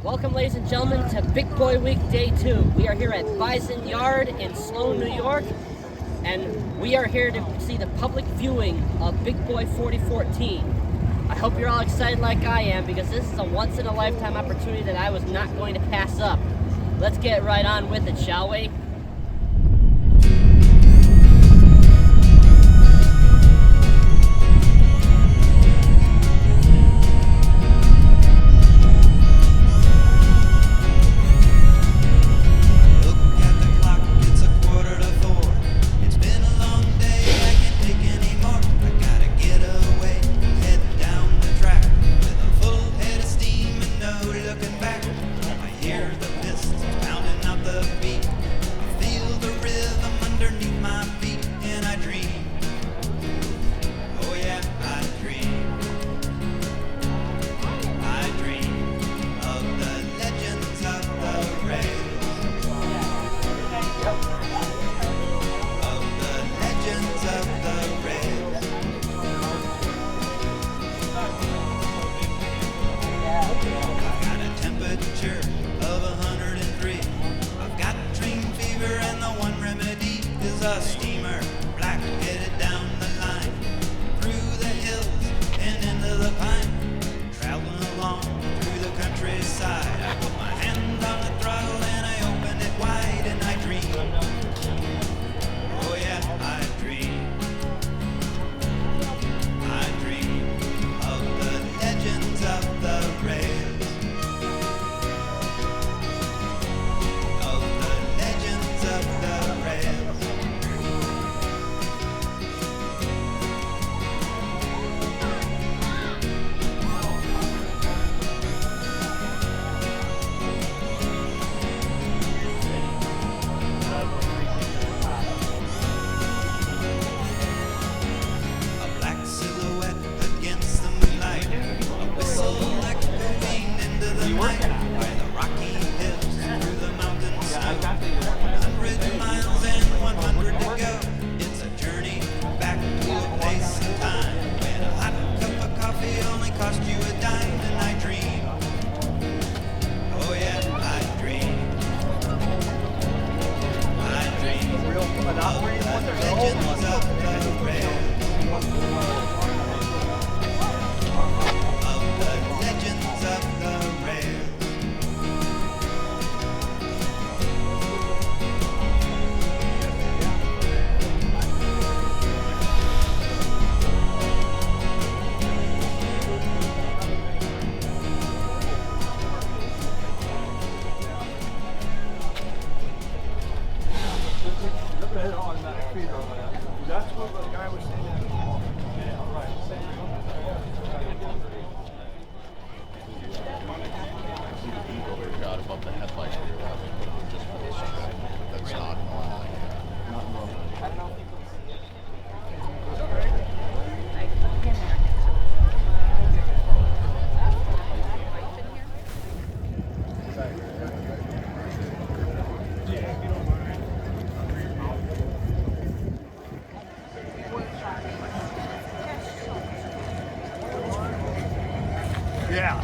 Welcome, ladies and gentlemen, to Big Boy Week Day 2. We are here at Bison Yard in Sloan, New York, and we are here to see the public viewing of Big Boy 4014. I hope you're all excited like I am, because this is a once-in-a-lifetime opportunity that I was not going to pass up. Let's get right on with it, shall we? A steamer, black headed down the line, through the hills and into the pine, traveling along through the countryside. I put my hand on the throttle and I open it wide and I dream. Oh yeah, I dream. I dream of the legends of the rails. Of the legends of the rails. That's what the guy was saying. Shot above the headlights of your just for this shot. That's not normal. Yeah.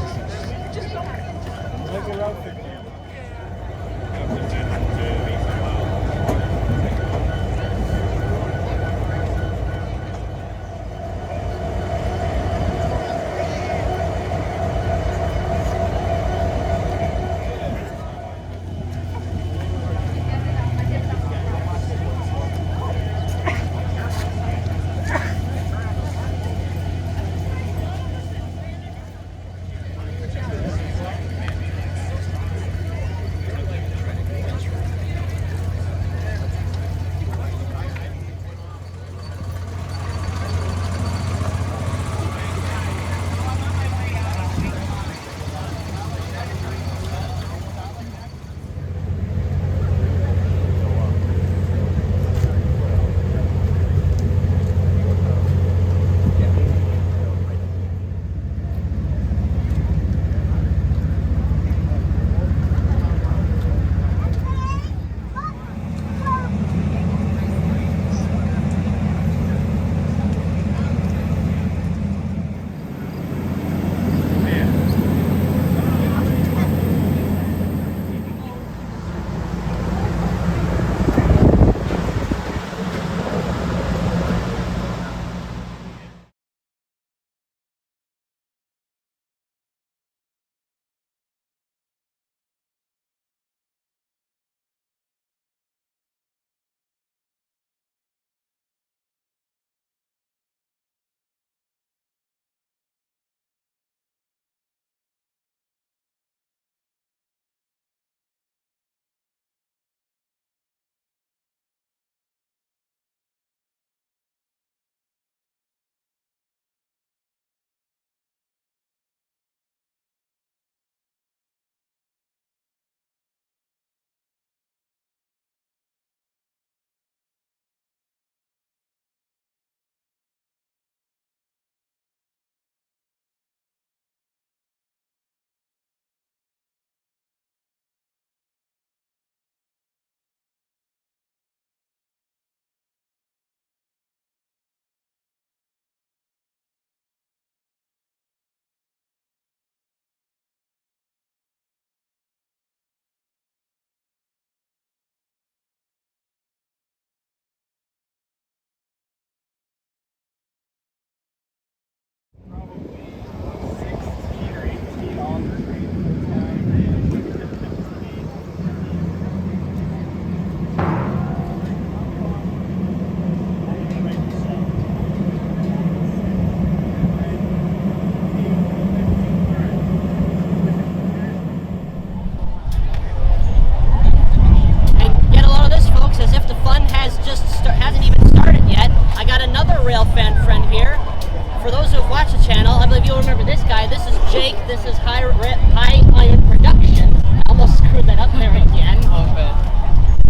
Jake. This is High Iron Productions. I almost screwed that up there again. A little bit.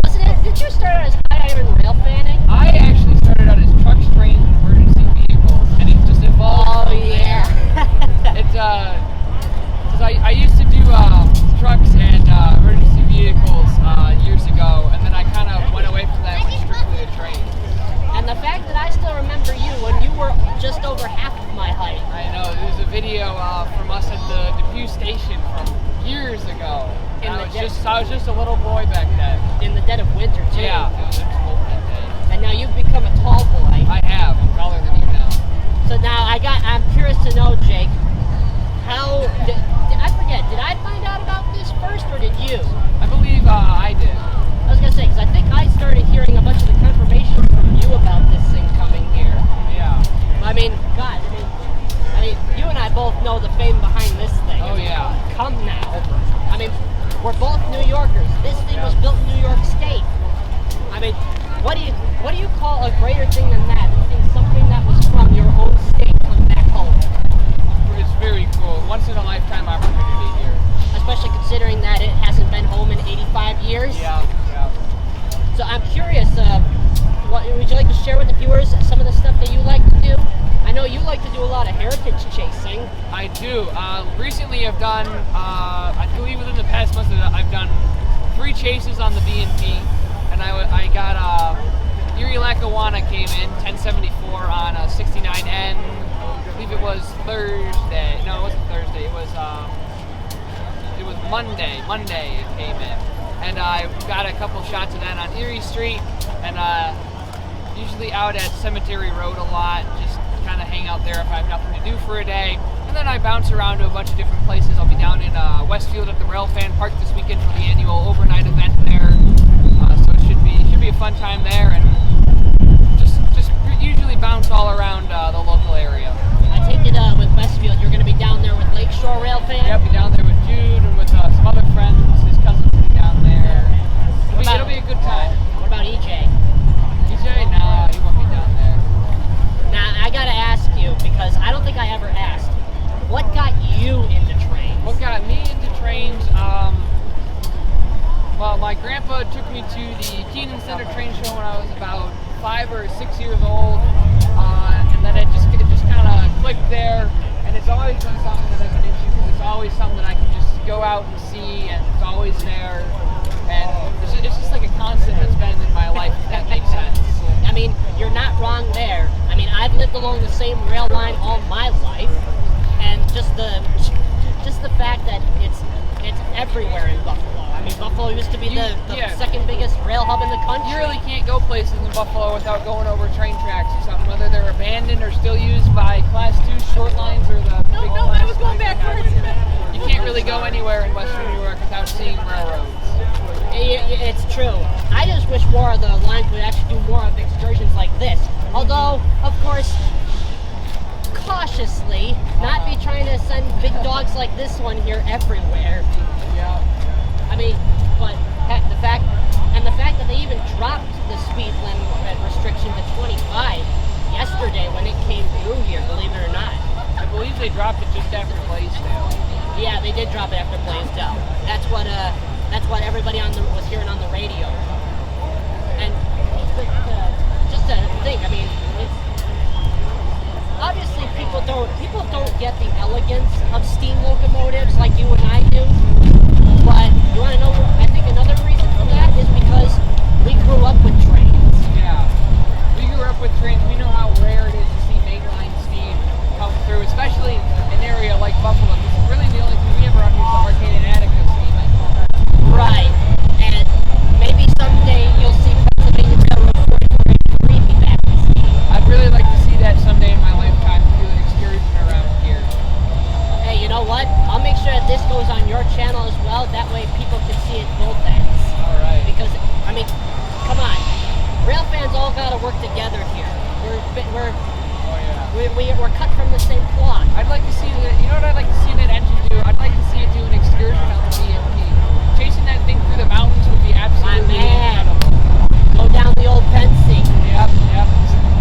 Wasn't it? Did you start out as High Iron Rail Fanning? I actually started out as truck trains and emergency vehicles, and it just evolved. Oh yeah. It's cause I used to do trucks and emergency vehicles years ago, and then I kind of went away from that and went strictly to trains. And the fact that I still remember you when you were just over half of my height. I know, there's a video from us at the Depew station from years ago. I was just a little boy back then. In the dead of winter too. Yeah, it was cold that day. And now you've become a tall boy. I have. I'm taller than you now. So now I'm curious to know, Jake, how I forget, did I find out about this first or did you? I believe I did. I was gonna say, because I think I started hearing a bunch of the confirmation from you about this thing coming here. Yeah. I mean, God, I mean, you and I both know the fame behind this thing. Oh, yeah. Come now. I mean, we're both New Yorkers. This thing was built in New York State. I mean, what do you call a greater thing than that? Than seeing something that was from your own state come back home. It's very cool. Once in a lifetime opportunity here. Especially considering that it hasn't been home in 85 years. Yeah. So I'm curious, would you like to share with the viewers some of the stuff that you like to do? I know you like to do a lot of heritage chasing. I do. Recently I've done, I believe within the past month, I've done 3 chases on the B&P, and I got Erie Lackawanna came in, 1074 on a 69N. I believe it was Thursday. No, it wasn't Thursday. It was Monday. Monday it came in. And I got a couple shots of that on Erie Street, and usually out at Cemetery Road a lot, just kind of hang out there if I have nothing to do for a day. And then I bounce around to a bunch of different places. I'll be down in Westfield at the Railfan Park this weekend for the annual overnight event there. So it should be a fun time there, and just usually bounce all around the local area. I take it with Westfield, you're going to be down there with Lakeshore Railfan? Yeah, I'll be down there with Jude and with some other friends. His cousins will be down there. It'll be a good time. What about EJ? EJ? No, he won't be down there. Now, I got to ask you, because I don't think I ever asked, what got you into trains? What got me into trains? Well, my grandpa took me to the Keenan Center train show when I was about 5 or 6 years old, and then it just kind of clicked there. And it's always been something that I've been into because it's always something that I can just go out and see, and it's always there. And it's just like a constant that's been in my life, if that makes sense. I mean, you're not wrong there. I mean, I've lived along the same rail line all my life, and just the fact that it's everywhere in Buffalo. I mean, Buffalo used to be the second biggest rail hub in the country. You really can't go places in Buffalo without going over train tracks or something, whether they're abandoned or still used by Class 2 short lines or the big I was going backwards. You can't really go anywhere in Western New York without seeing railroads. It's true. I just wish more of the lines would actually do more of excursions like this. Although, of course, cautiously, not be trying to send big dogs like this one here everywhere. Yeah. I mean, but the fact that they even dropped the speed limit restriction to 25 yesterday when it came through here, believe it or not. I believe they dropped it just after Blaisdell. Yeah, they did drop it after Blaisdell. That's what everybody was hearing on the radio. And just to think, I mean, it's obviously people don't get the elegance of steam locomotives like you and I do. But you want to know? I think another reason for that is because we grew up with trains. Yeah, we grew up with trains. We know how rare it is to see mainline steam come through, especially an area like Buffalo. It's really the only thing we ever run is the Arcade and Attica steaming. Right, and maybe someday you'll see Pennsylvania Railroad 4483 be back in steam. I'd really like to see that someday in my lifetime to do an excursion around here. Hey, you know what? I'll make sure that this goes on your channel as well. That way people can see it both ends. All right. Because, I mean, come on. Rail fans all got to work together here. We're cut from the same cloth. I'd like to see that. You know what I'd like to see that engine do? I'd like to see it do an excursion on the BMP. Chasing that thing through the mountains would be absolutely incredible. Go down the old Pensy. Yep.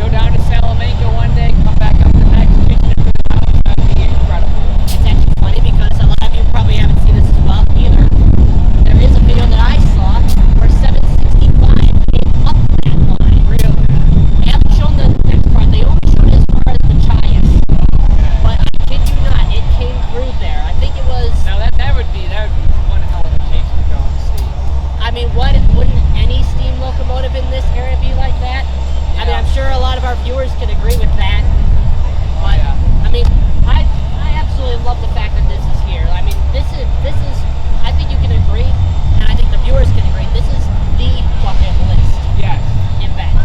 Go down to Salamanca one day, come back up the next, chasing it through the mountains. That'd be incredible. It's actually funny monumental in this area be like that. I mean, I'm sure a lot of our viewers can agree with that. But I mean, I absolutely love the fact that this is here. I mean, this is I think you can agree, and I think the viewers can agree. This is the bucket list event.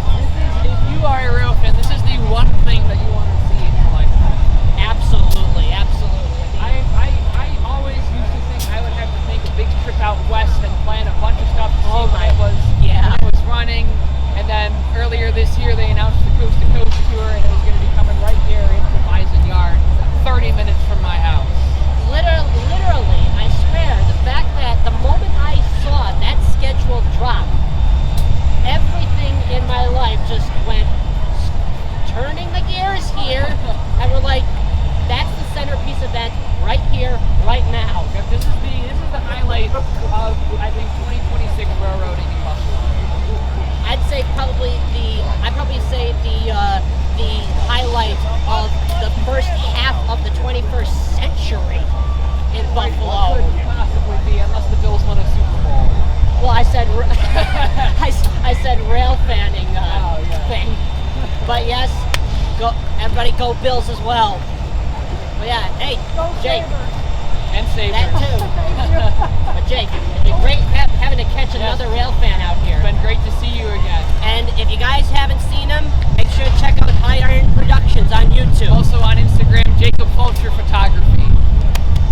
If you are a rail fan, this is the one thing that you want to see in your lifetime. Absolutely, absolutely. I always used to think I would have to take a big trip out west and plan a bunch of stuff to see when I was running. And then earlier this year they announced the Coast to Coast tour, and it was going to be coming right here into Bison Yard, 30 minutes from my house. Literally, I swear, the fact that the moment I saw that schedule drop, everything in my life just went turning the gears here, and we're like, that's the centerpiece event right here, right now. This is the highlight of, I think, 2026 railroading in Buffalo. I'd probably say the highlight of the first half of the 21st century in Buffalo. What could it possibly be, unless the Bills won a Super Bowl? Well, I said I said rail fanning thing, but yes, everybody go Bills as well. But yeah, hey, Jake. And Sabres. That too. But Jake, it'd be great having to catch another rail fan out here. It's been great to see you again. And if you guys haven't seen him, make sure to check out Iron Productions on YouTube. Also on Instagram, Jacob Fulcher Photography.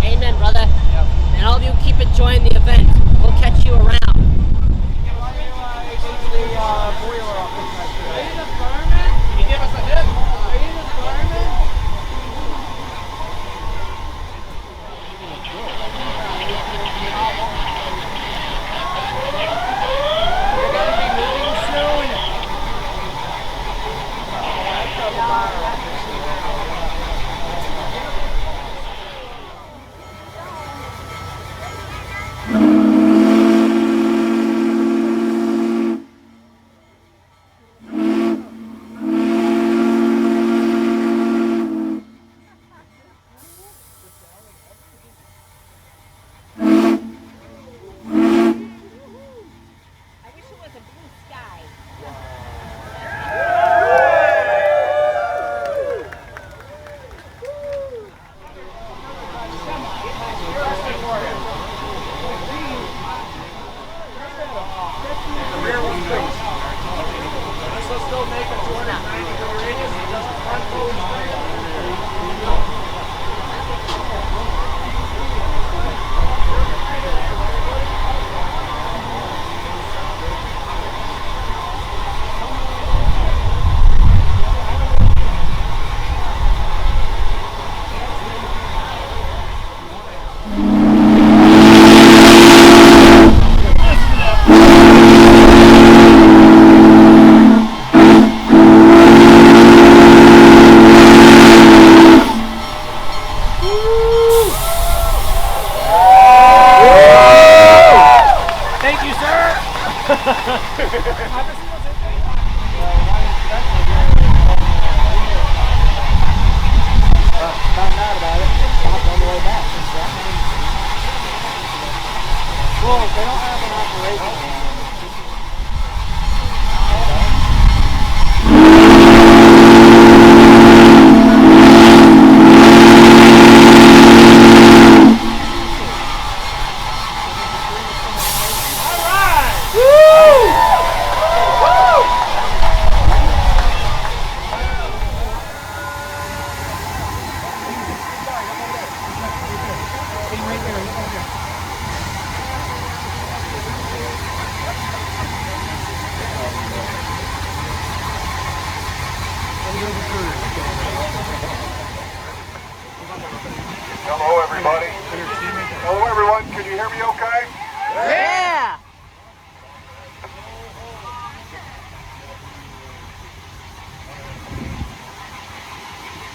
Amen, brother. Yep. And all of you keep enjoying the event. We'll catch you around. Hello, everybody. Hello, everyone. Can you hear me okay? Yeah!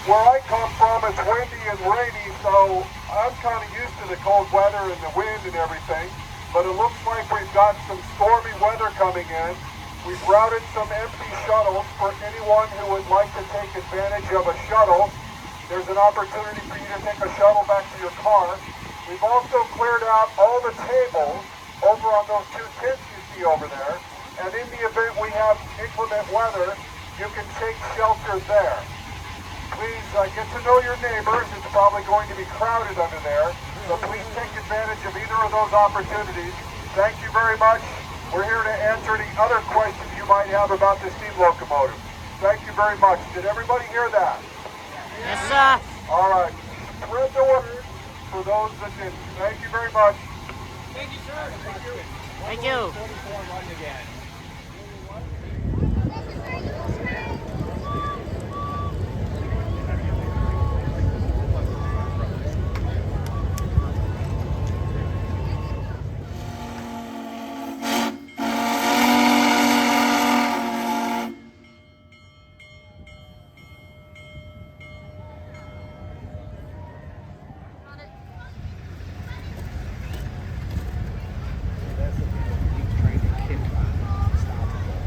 Where I come from, it's windy and rainy, so I'm kind of used to the cold weather and the wind and everything. But it looks like we've got some stormy weather coming in. We've routed some empty shuttles for anyone who would like to take advantage of a shuttle. There's an opportunity for you to take a shuttle back to your car. We've also cleared out all the tables over on those two tents you see over there. and in the event we have inclement weather, you can take shelter there. Please get to know your neighbors. It's probably going to be crowded under there, so please take advantage of either of those opportunities. Thank you very much. We're here to answer any other questions you might have about the steam locomotive. Thank you very much. Did everybody hear that? Yes, sir. All right. Spread the word for those that didn't. Thank you very much. Thank you, sir. Thank you. Thank you.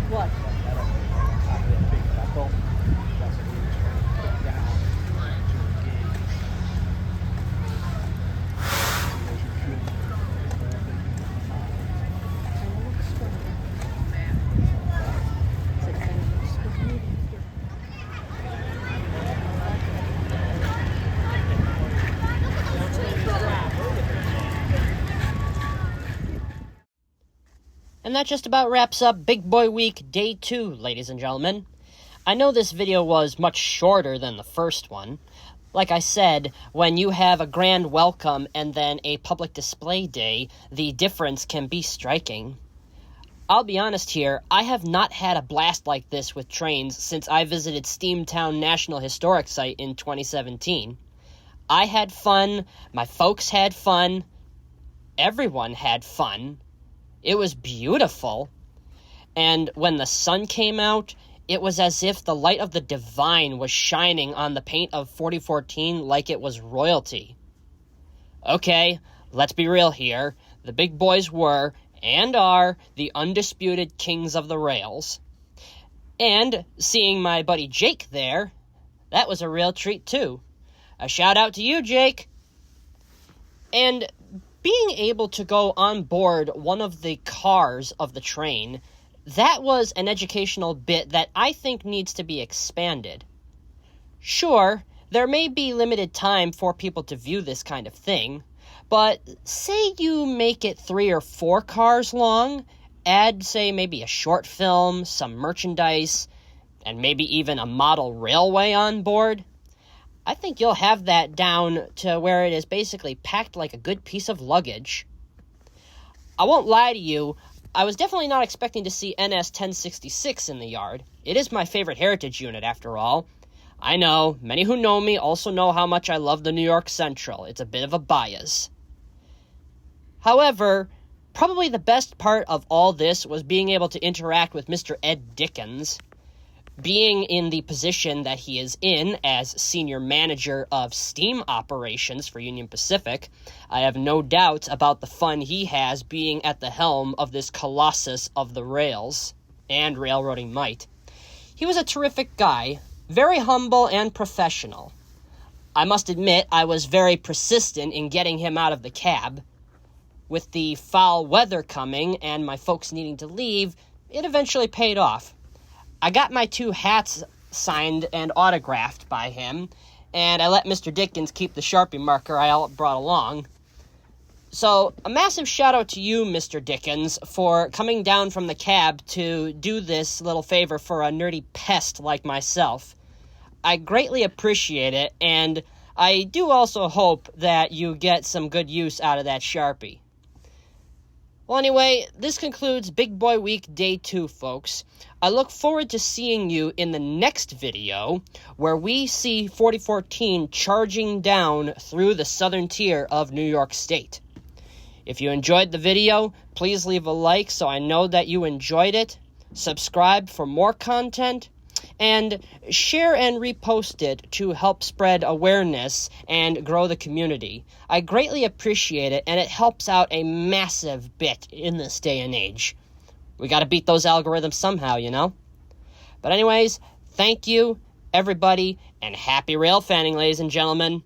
What? And that just about wraps up Big Boy Week Day 2, ladies and gentlemen. I know this video was much shorter than the first one. Like I said, when you have a grand welcome and then a public display day, the difference can be striking. I'll be honest here, I have not had a blast like this with trains since I visited Steamtown National Historic Site in 2017. I had fun, my folks had fun, everyone had fun. It was beautiful, and when the sun came out, it was as if the light of the divine was shining on the paint of 4014 like it was royalty. Okay, let's be real here. The big boys were, and are, the undisputed kings of the rails. And seeing my buddy Jake there, that was a real treat too. A shout out to you, Jake! And being able to go on board one of the cars of the train, that was an educational bit that I think needs to be expanded. Sure, there may be limited time for people to view this kind of thing, but say you make it 3 or 4 cars long, add, say, maybe a short film, some merchandise, and maybe even a model railway on board, I think you'll have that down to where it is basically packed like a good piece of luggage. I won't lie to you, I was definitely not expecting to see NS 1066 in the yard. It is my favorite heritage unit, after all. I know, many who know me also know how much I love the New York Central. It's a bit of a bias. However, probably the best part of all this was being able to interact with Mr. Ed Dickens. Being in the position that he is in as senior manager of steam operations for Union Pacific, I have no doubt about the fun he has being at the helm of this colossus of the rails and railroading might. He was a terrific guy, very humble and professional. I must admit I was very persistent in getting him out of the cab. With the foul weather coming and my folks needing to leave, it eventually paid off. I got my 2 hats signed and autographed by him, and I let Mr. Dickens keep the Sharpie marker I brought along. So, a massive shout out to you, Mr. Dickens, for coming down from the cab to do this little favor for a nerdy pest like myself. I greatly appreciate it, and I do also hope that you get some good use out of that Sharpie. Well, anyway, this concludes Big Boy Week Day 2, folks. I look forward to seeing you in the next video, where we see 4014 charging down through the southern tier of New York State. If you enjoyed the video, please leave a like so I know that you enjoyed it, subscribe for more content, and share and repost it to help spread awareness and grow the community. I greatly appreciate it, and it helps out a massive bit in this day and age. We gotta beat those algorithms somehow, you know? But anyways, thank you, everybody, and happy rail fanning, ladies and gentlemen.